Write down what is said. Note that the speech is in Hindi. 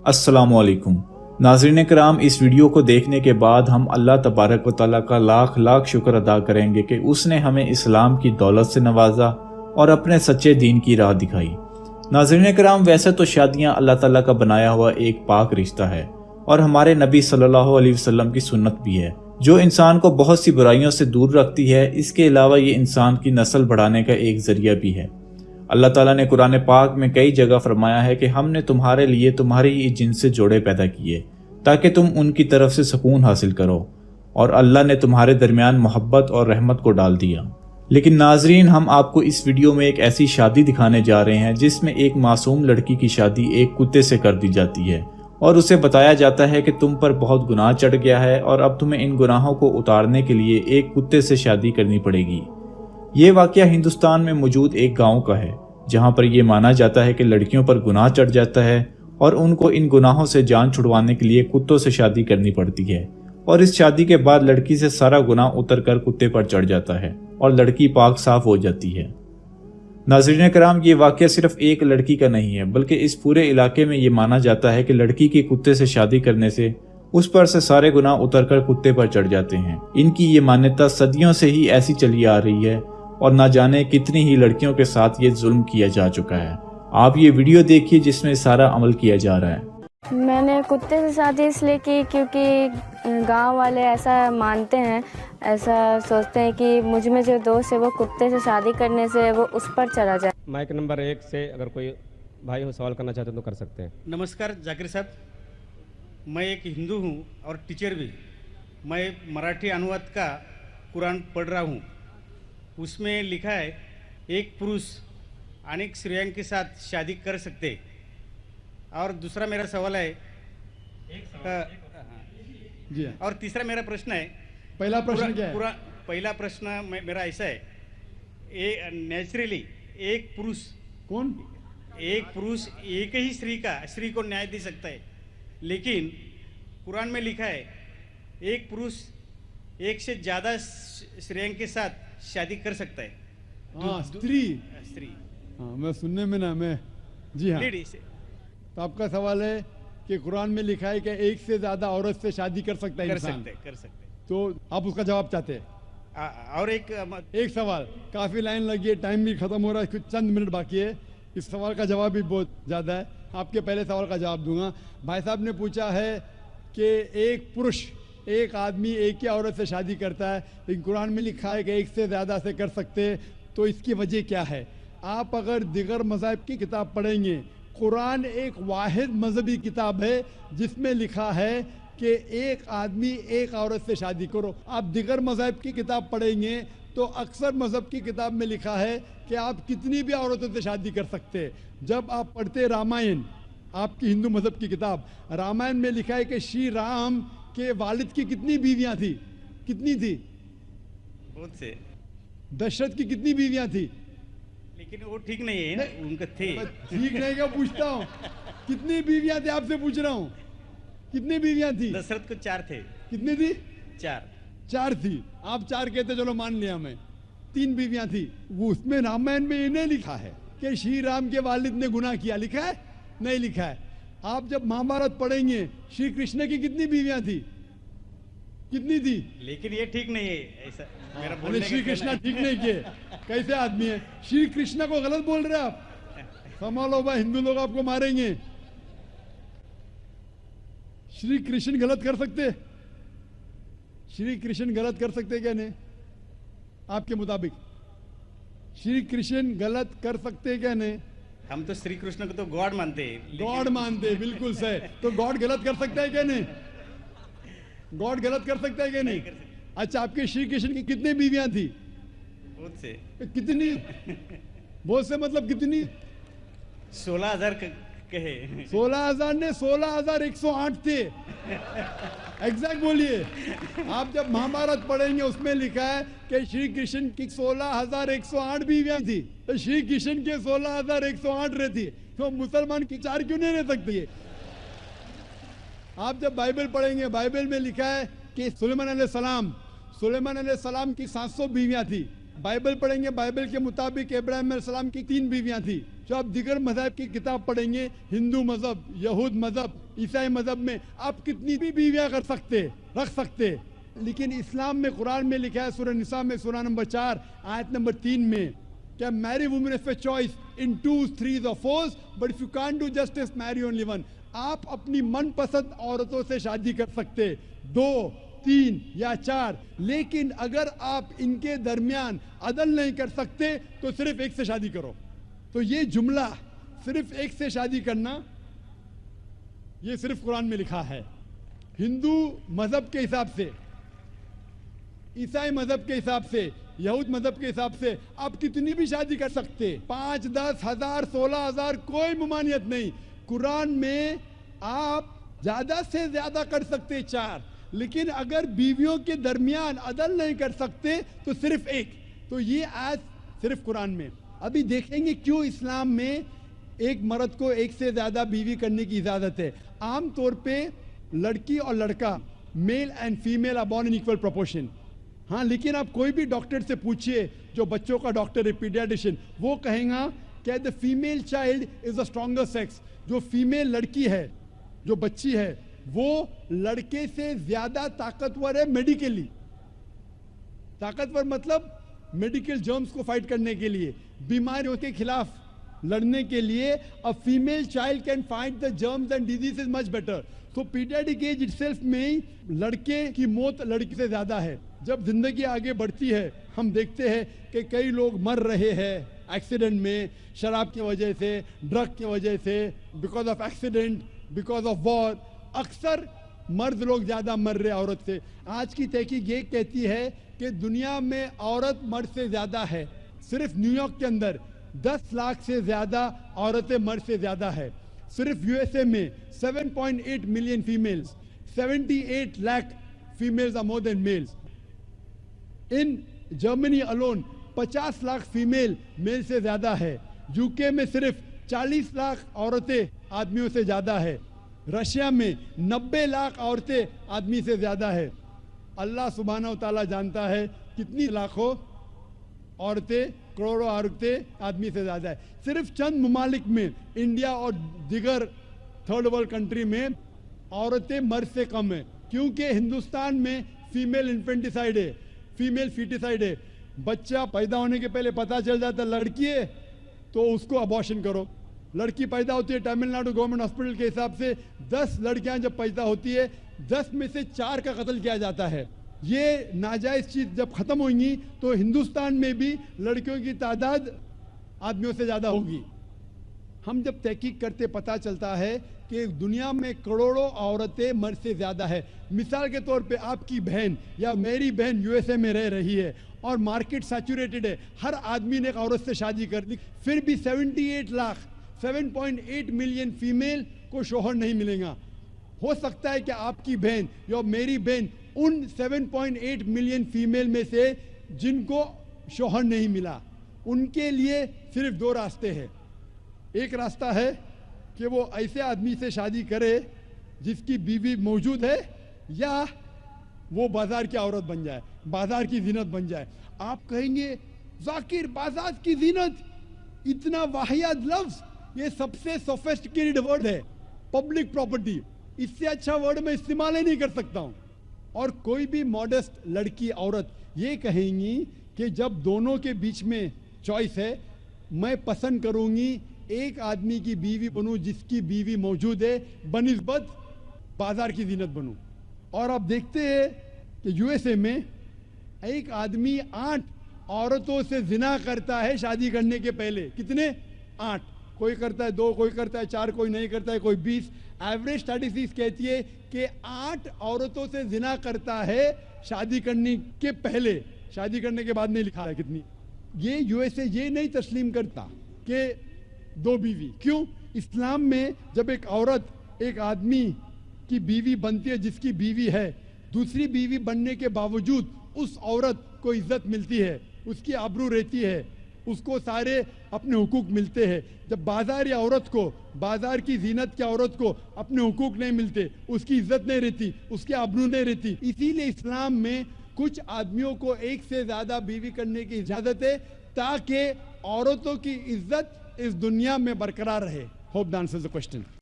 अस्सलामुअलैकुम नाज़रीन कराम, इस वीडियो को देखने के बाद हम अल्लाह तबारक व तआला का लाख लाख शुक्र अदा करेंगे कि उसने हमें इस्लाम की दौलत से नवाजा और अपने सच्चे दीन की राह दिखाई। नाज़रीन कराम, वैसे तो शादियाँ अल्लाह ताला का बनाया हुआ एक पाक रिश्ता है और हमारे नबी सल्लल्लाहु अलैहि वसल्लम की सुन्नत भी है, जो इंसान को बहुत सी बुराइयों से दूर रखती है। इसके अलावा ये इंसान की नस्ल बढ़ाने का एक जरिया भी है। अल्लाह ताला ने कुरान पाक में कई जगह फरमाया है कि हमने तुम्हारे लिए तुम्हारी ही जिन से जोड़े पैदा किए ताकि तुम उनकी तरफ से सुकून हासिल करो, और अल्लाह ने तुम्हारे दरमियान मोहब्बत और रहमत को डाल दिया। लेकिन नाजरीन, हम आपको इस वीडियो में एक ऐसी शादी दिखाने जा रहे हैं जिसमें एक मासूम लड़की की शादी एक कुत्ते से कर दी जाती है और उसे बताया जाता है कि तुम पर बहुत गुनाह चढ़ गया है और अब तुम्हें इन गुनाहों को उतारने के लिए एक कुत्ते से शादी करनी पड़ेगी। ये वाकया हिंदुस्तान में मौजूद एक गांव का है, जहां पर यह माना जाता है कि लड़कियों पर गुनाह चढ़ जाता है और उनको इन गुनाहों से जान छुड़वाने के लिए कुत्तों से शादी करनी पड़ती है, और इस शादी के बाद लड़की से सारा गुनाह उतरकर कुत्ते पर चढ़ जाता है और लड़की पाक साफ हो जाती है। नाज़रीन कराम, ये वाकया सिर्फ एक लड़की का नहीं है, बल्कि इस पूरे इलाके में ये माना जाता है कि लड़की की कुत्ते से शादी करने से उस पर से सारे गुनाह उतरकर कुत्ते पर चढ़ जाते हैं। इनकी ये मान्यता सदियों से ही ऐसी चली आ रही है और ना जाने कितनी ही लड़कियों के साथ ये जुल्म किया जा चुका है। आप ये वीडियो देखिए जिसमें सारा अमल किया जा रहा है। मैंने कुत्ते से शादी इसलिए की क्योंकि गांव वाले ऐसा मानते हैं, ऐसा सोचते हैं कि मुझ में जो दोस्त है वो कुत्ते से शादी करने से वो उस पर चला जाए। माइक नंबर 1 से अगर कोई भाई हो सवाल करना चाहते हैं तो कर सकते हैं। नमस्कार जाकिर साहब, मैं एक हिंदू हूँ और टीचर भी। मैं मराठी अनुवाद का कुरान पढ़ रहा हूँ। उसमें लिखा है एक पुरुष अनेक स्त्रियों के साथ शादी कर सकते। और दूसरा मेरा सवाल है जी हाँ। और तीसरा मेरा प्रश्न है, पहला प्रश्न क्या है? पहला प्रश्न मेरा ऐसा है, नेचुरली एक पुरुष एक ही स्त्री को न्याय दे सकता है, लेकिन कुरान में लिखा है एक पुरुष एक से ज़्यादा स्त्रियों के साथ शादी कर सकता है। हाँ, स्त्री। हाँ, मैं सुनने में ना मैं जी हाँ। तो आपका सवाल है कि कुरान में लिखा है कि एक से ज्यादा औरत से शादी कर सकता है इंसान। कर सकते। तो आप उसका जवाब चाहते हैं? और एक सवाल, काफी लाइन लगी है, टाइम भी खत्म हो रहा है, कुछ चंद मिनट बाकी है। इस सवाल का जवाब भी बहुत ज्यादा है। आपके पहले सवाल का जवाब दूंगा। भाई साहब ने पूछा है कि एक पुरुष एक आदमी एक ही औरत से शादी करता है, लेकिन कुरान में लिखा है कि एक से ज़्यादा से कर सकते, तो इसकी वजह क्या है? आप अगर दिगर मज़हब की किताब पढ़ेंगे, कुरान एक वाहिद मजहबी किताब है जिसमें लिखा है कि एक आदमी एक औरत से शादी करो। आप दिगर मज़हब की किताब पढ़ेंगे तो अक्सर मज़हब की किताब में लिखा है कि आप कितनी भी औरतों से शादी कर सकते। जब आप पढ़ते रामायण, आपकी हिंदू मज़हब की किताब, रामायण में लिखा है कि श्री राम के वालिद की कितनी बीवियां थी? कितनी थी? बहुत से। दशरथ की कितनी बीवियां थी? लेकिन वो ठीक नहीं है ना, उनका थे। ठीक नहीं क्या पूछता हूँ? कितनी बीवियां थी आपसे पूछ रहा हूँ। कितनी बीवियां थी? दशरथ को 4 थे। कितनी थी? 4 थी। आप 4 कहते, चलो मान लिया मैं। 3 बीवियां थी। वो उसमें रामायण में इन्हें लिखा है कि श्री राम के वालिद ने गुनाह किया, लिखा है? नहीं लिखा है। आप जब महाभारत पढ़ेंगे, श्री कृष्ण की कितनी बीवियां थी? कितनी थी? लेकिन ये ठीक नहीं है ऐसा मेरा बोलने। श्री कृष्ण ठीक नहीं किए? कैसे आदमी है? श्री कृष्ण को गलत बोल रहे आप। संभालो भाई, हिंदू लोग आपको मारेंगे। श्री कृष्ण गलत कर सकते? श्री कृष्ण गलत कर सकते क्या नहीं? आपके मुताबिक श्री कृष्ण गलत कर सकते क्या नहीं? हम तो श्री कृष्ण को तो गॉड मानते हैं। गॉड मानते हैं, बिल्कुल सही। तो गॉड गलत कर सकता है क्या नहीं? गॉड गलत कर सकता है क्या नहीं? अच्छा, आपके श्री कृष्ण की कितनी बीवियां थी? बहुत से। कितनी? बहुत से मतलब कितनी? 16,000 कहे। 16,000 ने 16,108 थे। एग्जैक्ट बोलिए। आप जब महाभारत पढ़ेंगे उसमें लिखा है कि श्री कृष्ण की 16,108 बीवियां थी, तो श्री कृष्ण के 16,108 रहती, तो मुसलमान की 4 क्यों नहीं रह सकती? आप जब बाइबल पढ़ेंगे, बाइबल में लिखा है कि सुलेमान अलैहिस्सलाम की 700 बीवियां थी। बाइबल पढ़ेंगे, बाइबल के मुताबिक इब्राहिम अलैहिस्सलाम की 3 बीवियां थी। जो आप दिगर मज़हब की किताब पढ़ेंगे, हिंदू मज़हब, यहूद मज़हब, ईसाई मजहब में आप कितनी भी बीवियां रख सकते, लेकिन इस्लाम में कुरान में लिखा है सूरह निसा में सूरह नंबर 4 आयत नंबर 3 में क्या marry women if a choice in 2, 3 or 4, but if you can't do justice marry only one. आप अपनी मनपसंद औरतों से शादी कर सकते 2, 3 या 4, लेकिन अगर आप इनके दरमियान अदल नहीं कर सकते तो सिर्फ एक से शादी करो। तो ये जुमला सिर्फ एक से शादी करना ये सिर्फ कुरान में लिखा है। हिंदू मजहब के हिसाब से, ईसाई मजहब के हिसाब से, यहूद मजहब के हिसाब से आप कितनी भी शादी कर सकते, 5, 10, 1000, 16,000, कोई ममानियत नहीं। कुरान में आप ज्यादा से ज्यादा कर सकते 4, लेकिन अगर बीवियों के दरमियान अदल नहीं कर सकते तो सिर्फ एक। तो ये आज सिर्फ कुरान में। अभी देखेंगे क्यों इस्लाम में एक मर्द को एक से ज्यादा बीवी करने की इजाजत है। आमतौर पे लड़की और लड़का, male and female are born in equal proportion. हाँ, लेकिन आप कोई भी डॉक्टर से पूछिए, जो बच्चों का डॉक्टर है, पीडियाट्रिशियन, वो कहेगा कि the female child is the stronger sex. जो फीमेल लड़की है, जो बच्ची है, वो लड़के से ज्यादा ताकतवर है मेडिकली। ताकतवर मतलब मेडिकल जर्म्स को फाइट करने के लिए, बीमारियों के खिलाफ लड़ने के लिए। A female child can fight the germs and disease much better. तो पीडियाट्रिक एज इटसेल्फ में ही लड़के की मौत लड़की से ज्यादा है। जब जिंदगी आगे बढ़ती है हम देखते हैं कि कई लोग मर रहे हैं एक्सीडेंट में, शराब की वजह से, ड्रग की वजह से, because of accident, because of war. अक्सर मर्द लोग ज्यादा मर रहे औरत से। आज की तहकीक ये कहती है कि दुनिया में औरत मर्द से ज्यादा है। सिर्फ न्यूयॉर्क के अंदर 10 लाख से ज्यादा औरतें मर्द से ज्यादा है। सिर्फ यूएसए में 7.8 million females, 78 lakh females are more than males. In Germany alone 50 lakh female male से ज्यादा है। यूके में सिर्फ 40 लाख औरतें आदमियों से ज्यादा है। रशिया में 90 लाख औरतें आदमी से ज्यादा है। अल्लाह सुब्हानहू तआला जानता है कितनी लाखों औरतें, करोड़ों औरतें आदमी से ज्यादा है। सिर्फ चंद ममालिक में, इंडिया और दिगर थर्ड वर्ल्ड कंट्री में औरतें मर्द से कम है, क्योंकि हिंदुस्तान में फीमेल इन्फेंटिसाइड है, फीमेल फीटिसाइड है। बच्चा पैदा होने के पहले पता चल जाता लड़की है तो उसको अबॉर्शन करो। लड़की पैदा होती है, तमिलनाडु गवर्नमेंट हॉस्पिटल के हिसाब से 10 लड़कियां जब पैदा होती है 10 में से 4 का कत्ल किया जाता है। ये नाजायज चीज जब खत्म होंगी तो हिंदुस्तान में भी लड़कियों की तादाद आदमियों से ज्यादा होगी। हम जब तहकीक करते पता चलता है कि दुनिया में करोड़ों औरतें मर्द से ज्यादा है। मिसाल के तौर पे आपकी बहन या मेरी बहन यूएसए में रह रही है और मार्केट सैचुरेटेड है, हर आदमी ने एक औरत से शादी कर ली, फिर भी 78 लाख 7.8 मिलियन फीमेल को शोहर नहीं मिलेगा। हो सकता है कि आपकी बहन या मेरी बहन उन 7.8 मिलियन फीमेल में से जिनको शोहर नहीं मिला, उनके लिए सिर्फ 2 रास्ते हैं। एक रास्ता है कि वो ऐसे आदमी से शादी करे जिसकी बीवी मौजूद है, या वो बाजार की औरत बन जाए, बाजार की जीनत बन जाए। आप कहेंगे जाकिर बाजार की जीनत, इतना वाहियात लफ्ज, ये सबसे सोफिस्टिकेटेड वर्ड है, पब्लिक प्रॉपर्टी। इससे अच्छा वर्ड मैं इस्तेमाल ही नहीं कर सकता हूं। और कोई भी मॉडेस्ट लड़की औरत ये कहेंगी कि जब दोनों के बीच में चॉइस है, मैं पसंद करूंगी एक आदमी की बीवी बनूं जिसकी बीवी मौजूद है बनिस्बत बाजार की जीनत बनूं। और आप देखते हैं कि यूएसए में एक आदमी 8 औरतों से जिना करता है शादी करने के पहले। कितने? 8। कोई करता है 2, कोई करता है 4, कोई नहीं करता है, कोई 20। एवरेज स्टैटिस्टिक्स कहती है कि 8 औरतों से जिना करता है शादी करने के पहले, शादी करने के बाद नहीं लिखा है कितनी। ये यूएसए ये नहीं तस्लीम करता कि 2 बीवी। क्यों? इस्लाम में जब एक औरत एक आदमी की बीवी बनती है जिसकी बीवी है, दूसरी बीवी बनने के बावजूद उस औरत को इज्जत मिलती है, उसकी आबरू रहती है, उसको सारे अपने हुकूक मिलते हैं। जब बाजार औरत को, बाजार की जीनत की औरत को अपने हुकूक नहीं मिलते, उसकी इज्जत नहीं रहती, उसकी आबरू नहीं रहती। इसीलिए इस्लाम में कुछ आदमियों को एक से ज्यादा बीवी करने की इजाजत है ताकि औरतों की इज्जत इस दुनिया में बरकरार रहे। Hope that answers the question.